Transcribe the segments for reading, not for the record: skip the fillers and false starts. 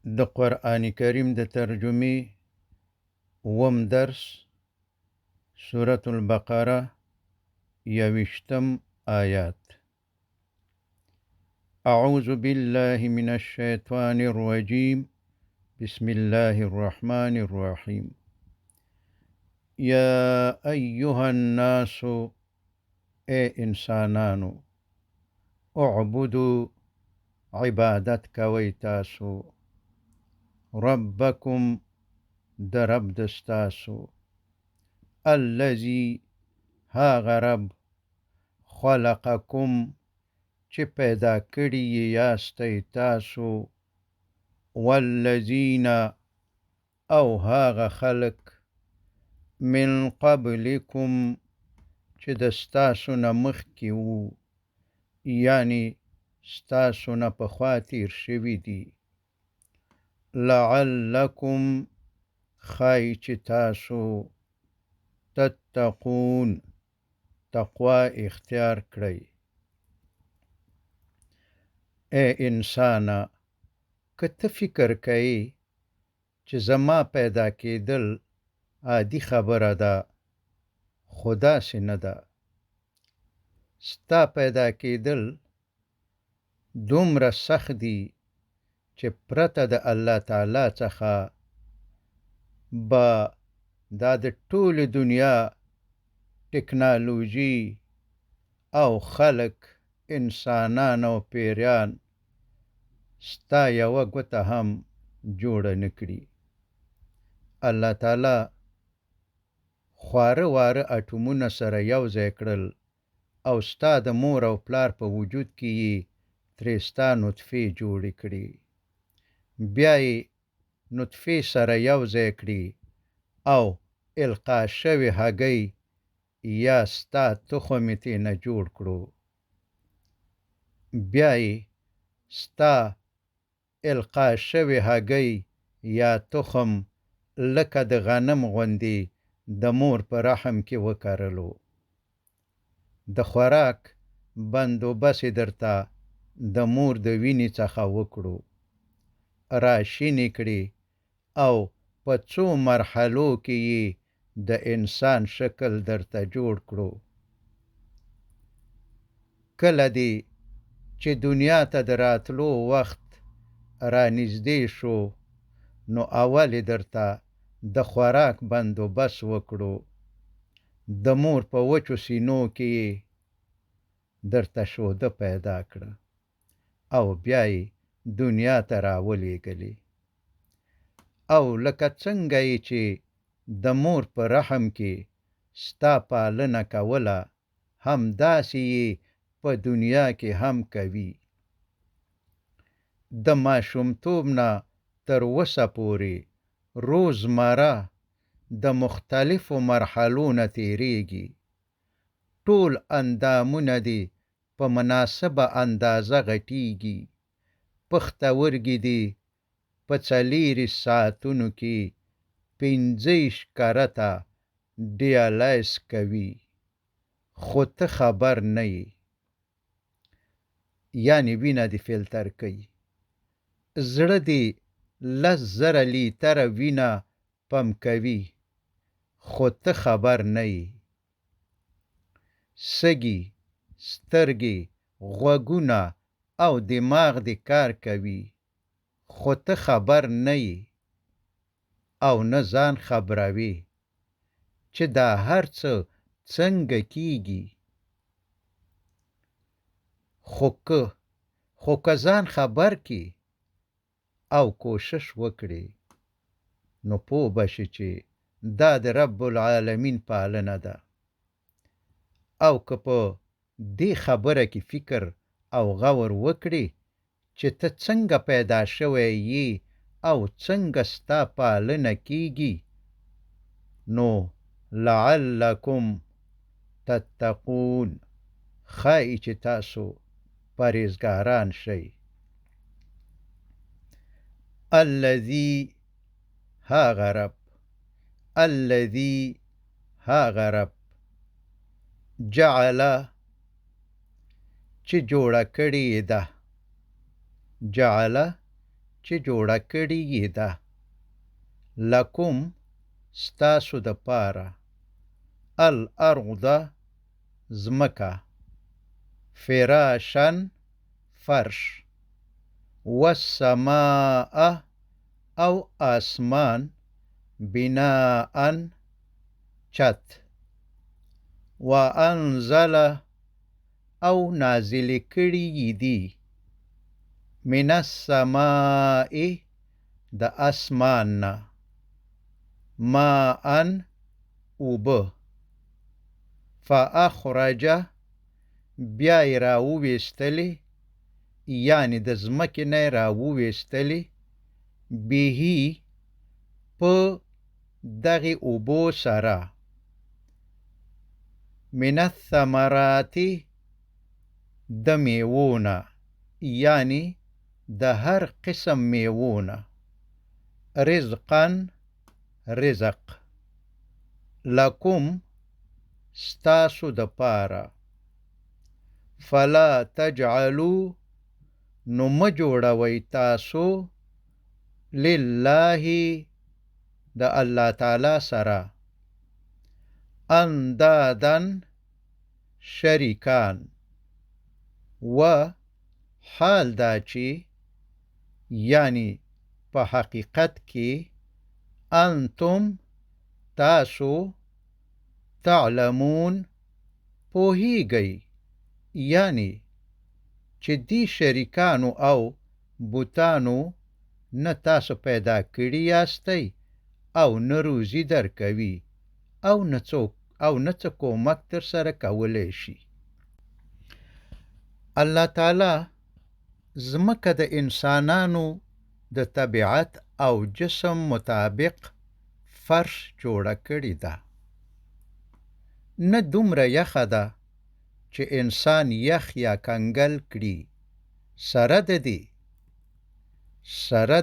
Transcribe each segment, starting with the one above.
د قرآن کریم د ترجمې اووم درس سورة البقره یویشتم آیات. اعوذ بالله من الشیطان الرجیم بسم الله الرحمن الرحیم. یا ایها الناس، اے انسانانو، اعبدوا، عبادت کوي تاسو، ربکم، د رب دستاسو، الذي هاغه رب، خلقکم، چې پیدا کړي یاستی تاسو، والذین، او هاغه خلق، من قبلکم، چې دستاسو نه مخکې وو، یعنی ستاسو نه پخوا تیر شوي دي، لعلکم، ښایي چې تاسو تتقون، تقوا اختیار کړئ. اے انسانا، که ته فکر کوې چې زما پیدا کېدل عادي خبره ده، خو داسې نه ده. ستا پیدا کېدل دومره سخت دي چې پرته د الله تعالی څخه به دا د ټولې دنیا ټکنالوژي او خلق، انسانان او پیریان ستا یوه ګوته هم جوړه نه کړي. الله تعالی خواره واره اټومونه سره یو ځای کړل او ستا د مور او پلار په وجود کې یې ترې ستا نطفې جوړې کړي، بیا یې نطفې سره یو ځای کړي او القا شوې هګۍ یا ستا تخم یې ترېنه جوړ کړو، بیا یې ستا القا شوې هګۍ یا تخم لکه د غنم غوندې د مور په رحم کې وکرلو. د خوراک بندوبست یې درته د مور د وینې څخه وکړو، راشینې کړي او په څو مرحلو کې یې د انسان شکل درته جوړ کړو. کله دې چې دنیا ته د راتلو وخت رانږدې شو، نو اول یې درته د خوراک بندوبست وکړو، د مور په وچو سینو کې یې درته شوده پیدا کړه او بیا یې دنیا ته راولېږلې. او لکه څنګه یې چې د مور په رحم کې ستا پالنه کوله، همداسې یې په دنیا کې هم کوي. د ماشومتوب نه تر اوسه پورې روزمره د مختلفو مرحلو نه تیریږي. ټول اندامونه دې په مناسبه اندازه غټیږي. پښتورګي دې په 4 ساعتونو کې 15 کرته ډیالایز کوي، خو ته خبر نه یې، یعنی وینه دې فلټر کوي. زړه دې 10,000 لیتره وینه پمپ کوي، خو ته خبر نه یې. سږي، سترګې، غوږونه او دماغ دې کار کوي، خو ته خبر نه یې او نه ځان خبروي چې دا هر څه څنګه کیږي. خو که ځان خبر کی او کوشش وکړي، نو پوه به شي چې دا د رب العالمین پالنه ده. او که په دې خبره کې فکر او غور وکړي چې ته څنګه پیدا شوی یې او څنګه ستا پالنه کیږي، نو لعلکم تتقون، ښایي چې تاسو پرهیزګاران شئ. الذي، هاغه رب، الذي، هاغه رب، جعل، چې جوړه کړې ده، جعل چې جوړه کړې یې ده لکم ستاسو د پاره الارض زمکه فراشن فرش والسماء او آسمان بناء چت وانزل او نازل کړي دي من السماء د اسمان نه ماء اوبه فاخرج بیا یې راوویستلې یعنی د ځمکې نه یې راوویستلې بهی په دغې اوبو سره من الثمرات د میوونه یعنی د هر قسم میوونه رزقا رزق لکم ستاسو د پاره فلا تجعلوا نو مه جوړوئ تاسو لله د الله تعالی سره اندادن شریکان و حال دا چې یعنی په حقیقت کې انتم تاسو تعلمون پوهیږئ یعنی چې دی شریکانو او بوتانو نه تاسو پیدا کړي یاستئ او نه روزي درکوي او نه څه کومک در سره کولی شي الله تعالی ځمکه د انسانانو د طبیعت او جسم مطابق فرش جوړه کړې ده نه دومره یخه ده چې انسان یخ یا کنګل کړي سره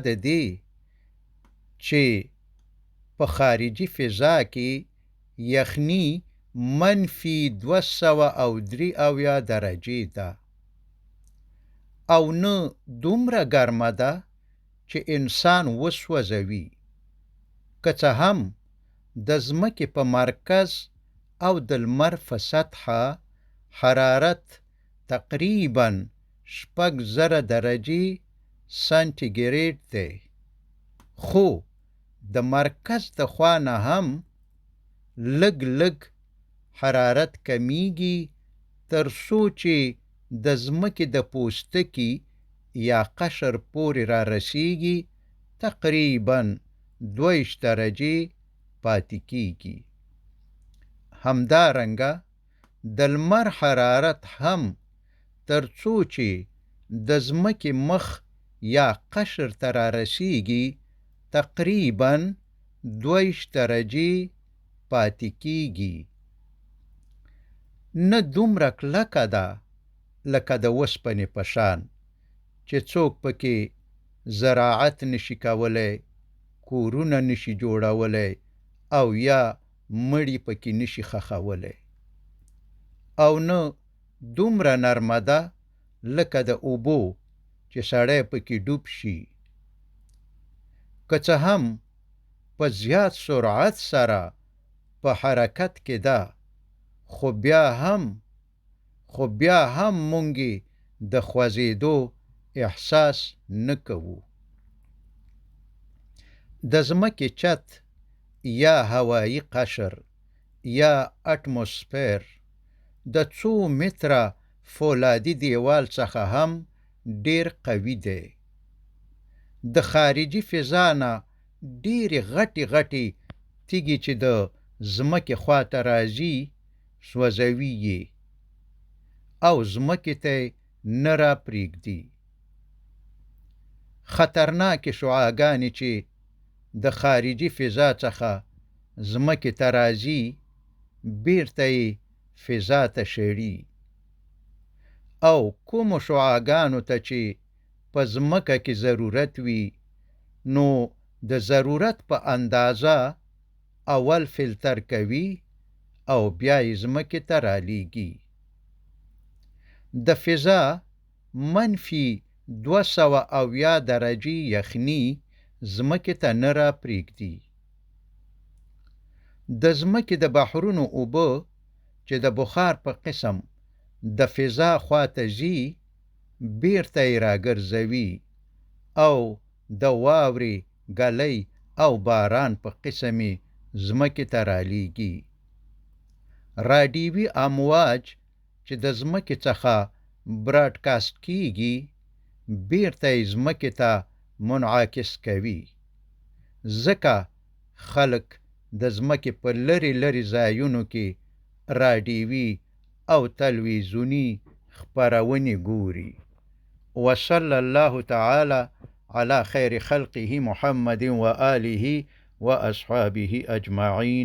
د دې چې په خارجي فضا کې یخني -273 درجې ده او نه دومره ګرمه ده چې انسان وسوځوي که څه هم د ځمکې په مرکز او د لمر په سطحه حرارت تقریباً 6000 درجې سانتیګریډ دی خو د مرکز د خوا نه هم لږ حرارت کمیږي تر څو چې د ځمکې د پوستکي یا قشر پورې را رسیږي تقریباً 22 درجې پاتې کیږي همدارنګه د لمر حرارت هم تر څو چې د ځمکې مخ یا قشر ته را رسیږي تقریباً 22 درجې پاتې کیږي نه دومره کلکه ده لکه د وسپنې په شان چې څوک پکې زراعت نشي کولی کورونه نشي جوړولی او یا مړی پکې نشي خښولی او نه دومره نرمه ده لکه د اوبو چې سړی پکې ډوب شي که څه هم په زیات سرعت سره په حرکت کې ده خو بیا هم مونږ د خوځېدو احساس نه کوو د ځمکې چت یا هوایي قشر یا اټموسفیر د څو متره فولادي دیوال څخه هم ډیر قوي دی د خارجي فضا نه ډیرې غټې تیږې چې د ځمکې خواته راځي سوځوي یې او ځمکې ته نه را پرېږدي خطرناکې شعاګانې چې د خارجي فضا څخه ځمکې ته راځي بیرته یې فضا ته شړي او کومو شعاګانو ته چې په ځمکه کې ضرورت وي نو د ضرورت په اندازه اول فلتر کوي او بیا یې ځمکې ته رالیږي د فضا منفي 270 درجې یخني ځمکې ته نه را پرېږدي. د ځمکې د بحرونو اوبه چې د بخار په قسم د فضا خواته ځي بیرته یې راګرځوي او د واورې، ګلۍ او باران په قسم یې ځمکې ته رالیږي. راډیوي امواج چې د ځمکې څخه براډکاسټ کیږي بیرته یې ځمکې ته منعکس کوي. ځکه خلک د ځمکې په لرې لرې ځایونو کې راډیوي او تلویزیوني خپرونې ګوري. وصلی الله تعالی علی خیر خلقه محمد و آله و اصحابه اجمعین.